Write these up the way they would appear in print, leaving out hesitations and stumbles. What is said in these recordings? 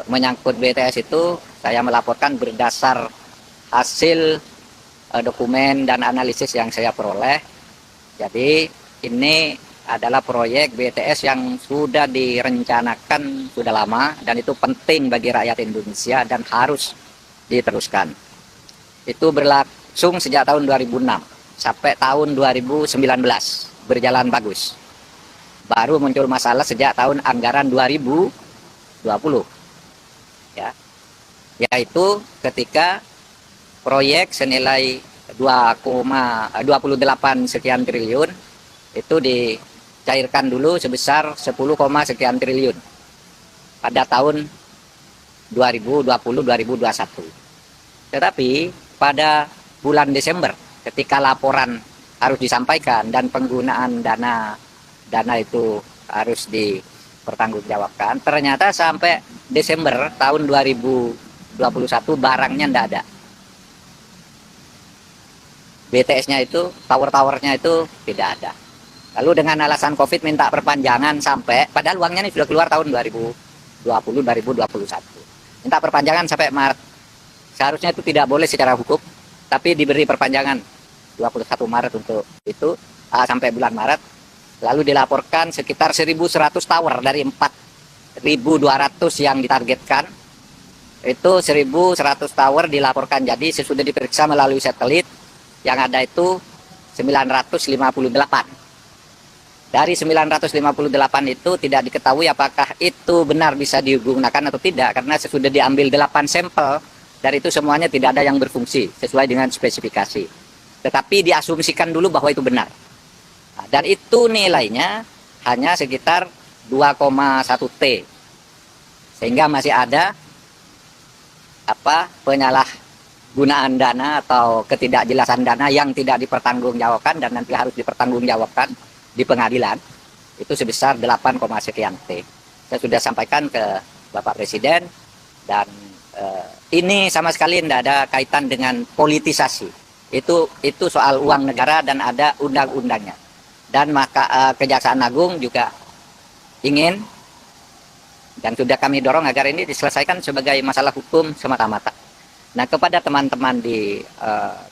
menyangkut BTS itu saya melaporkan berdasar hasil dokumen dan analisis yang saya peroleh. Jadi ini adalah proyek BTS yang sudah direncanakan sudah lama dan itu penting bagi rakyat Indonesia dan harus diteruskan. Itu berlangsung sejak tahun 2006 sampai tahun 2019 berjalan bagus. Baru muncul masalah sejak tahun anggaran 2020 ya, yaitu ketika proyek senilai 2,28 sekian triliun itu dicairkan dulu sebesar 10, sekian triliun pada tahun 2020-2021. Tetapi pada bulan Desember ketika laporan harus disampaikan dan penggunaan dana itu harus dipertanggungjawabkan, ternyata sampai Desember tahun 2021 barangnya tidak ada. BTS-nya itu, tower-towernya itu tidak ada. Lalu dengan alasan COVID minta perpanjangan sampai, padahal uangnya ini sudah keluar tahun 2020-2021. Minta perpanjangan sampai Maret. Seharusnya itu tidak boleh secara hukum, tapi diberi perpanjangan 21 Maret untuk itu sampai bulan Maret. Lalu dilaporkan sekitar 1.100 tower dari 4.200 yang ditargetkan. Itu 1.100 tower dilaporkan jadi sesudah diperiksa melalui satelit yang ada itu 958. Dari 958 itu tidak diketahui apakah itu benar bisa digunakan atau tidak karena sesudah diambil 8 sampel dari itu semuanya tidak ada yang berfungsi sesuai dengan spesifikasi. Tetapi diasumsikan dulu bahwa itu benar. Nah, dan itu nilainya hanya sekitar 2,1 T. Sehingga masih ada penyalahgunaan dana atau ketidakjelasan dana yang tidak dipertanggungjawabkan dan nanti harus dipertanggungjawabkan di pengadilan itu sebesar 8, sekian T. Saya sudah sampaikan ke Bapak Presiden dan ini sama sekali tidak ada kaitan dengan politisasi. Itu soal uang negara dan ada undang-undangnya. Dan maka Kejaksaan Agung juga ingin dan sudah kami dorong agar ini diselesaikan sebagai masalah hukum semata-mata. Nah, kepada teman-teman di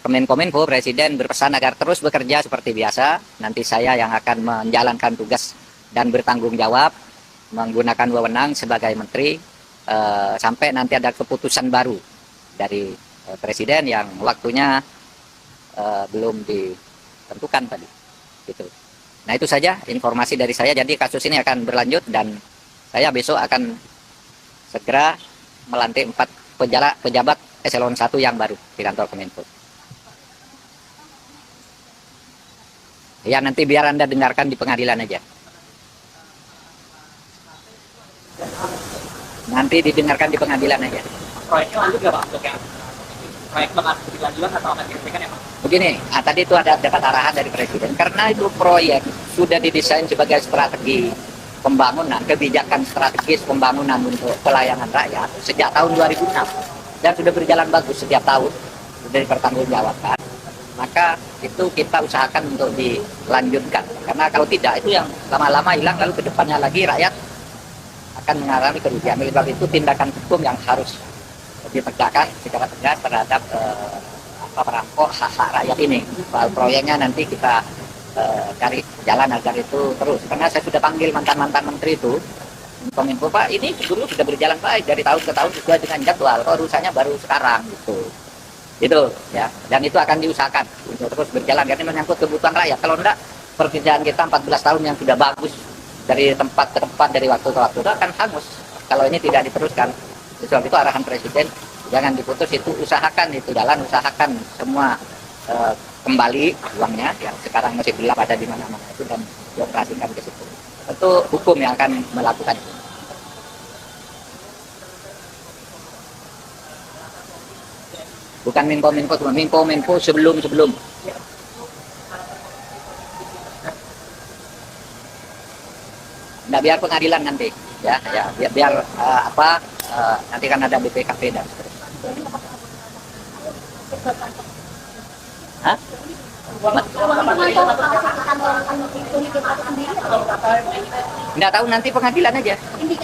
Kemenkominfo, Presiden berpesan agar terus bekerja seperti biasa. Nanti saya yang akan menjalankan tugas dan bertanggung jawab menggunakan wewenang sebagai Menteri sampai nanti ada keputusan baru dari Presiden yang waktunya belum ditentukan tadi. Gitu. Nah, itu saja informasi dari saya. Jadi kasus ini akan berlanjut dan saya besok akan segera melantik 4 pejabat eselon 1 yang baru di kantor Kominfo. Ya, nanti biar Anda dengarkan di pengadilan aja. Nanti didengarkan di pengadilan aja. Proyeknya lanjut nggak Pak? Untuk yang proyek berkelanjutan atau akan dihentikan ya Pak? Begini, tadi itu ada dapat arahan dari Presiden. Karena itu proyek sudah didesain sebagai strategi pembangunan, kebijakan strategis pembangunan untuk pelayanan rakyat sejak tahun 2006. Dan sudah berjalan bagus setiap tahun, sudah dipertanggungjawabkan, maka itu kita usahakan untuk dilanjutkan. Karena kalau tidak, itu yang lama-lama hilang, lalu ke depannya lagi rakyat akan mengalami kerugian. Oleh sebab itu tindakan hukum yang harus ditegakkan secara tegas terhadap perampok hak-hak rakyat ini. Soal proyeknya nanti kita cari jalan agar itu terus. Karena saya sudah panggil mantan-mantan menteri itu, Kominfo, Pak, ini dulu sudah berjalan baik dari tahun ke tahun sesuai dengan jadwal. Kok urusannya baru sekarang gitu ya. Dan itu akan diusahakan untuk terus berjalan karena menyangkut kebutuhan rakyat. Kalau enggak, pekerjaan kita 14 tahun yang sudah bagus dari tempat ke tempat, dari waktu ke waktu itu akan hangus kalau ini tidak diteruskan. Sebab itu arahan Presiden, jangan diputus, itu usahakan itu jalan, usahakan semua kembali uangnya yang sekarang masih gelap ada di mana-mana itu dan dioperasikan ke situ. Tentu hukum yang akan melakukan itu. Bukan Menkominfo sebelum. Nah, biar pengadilan nanti, ya biar nanti kan ada BPKP dan seterusnya. Hah? Nggak tahu, nanti pengadilan aja.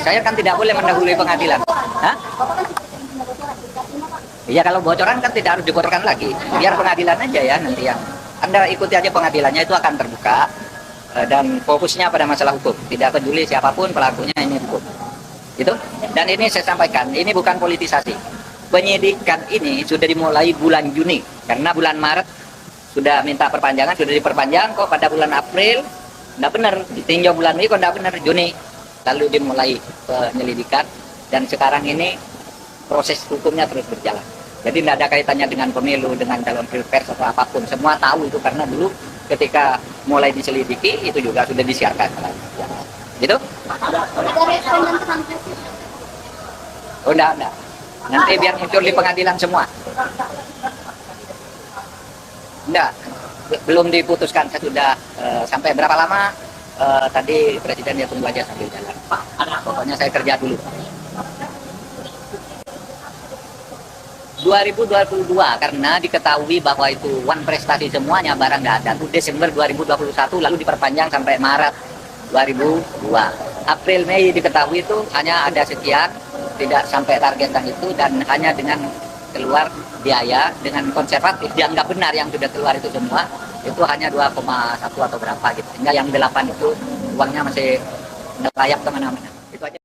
Saya kan tidak boleh mendahului pengadilan. Hah? Iya, kalau bocoran kan tidak harus dibocorkan lagi. Biar pengadilan aja ya nanti yang Anda ikuti aja pengadilannya, itu akan terbuka dan fokusnya pada masalah hukum. Tidak peduli siapapun pelakunya, ini hukum. Gitu. Dan ini saya sampaikan, ini bukan politisasi. Penyidikan ini sudah dimulai bulan Juni, karena bulan Maret sudah minta perpanjangan, sudah diperpanjang kok pada bulan April. Nggak benar, ditinjau bulan ini kok nggak benar, Juni. Lalu dimulai penyelidikan, dan sekarang ini proses hukumnya terus berjalan. Jadi tidak ada kaitannya dengan pemilu, dengan calon pilpres atau apapun. Semua tahu itu karena dulu ketika mulai diselidiki itu juga sudah disiarkan. Gitu? Oh, enggak. Nanti biar muncul di pengadilan semua. Enggak, belum diputuskan. Saya sudah sampai berapa lama tadi Presiden ya, tunggu aja sambil jalan. Pak, pokoknya saya kerja dulu. 2022 karena diketahui bahwa itu one prestasi semuanya, barang nggak ada. Itu Desember 2021 lalu diperpanjang sampai Maret 2002. April Mei diketahui itu hanya ada sekian, tidak sampai target yang itu, dan hanya dengan keluar biaya dengan konservatif dianggap benar yang sudah keluar itu semua itu hanya 2,1 atau berapa gitu. Sehingga yang 8 itu uangnya masih layak kemana-mana.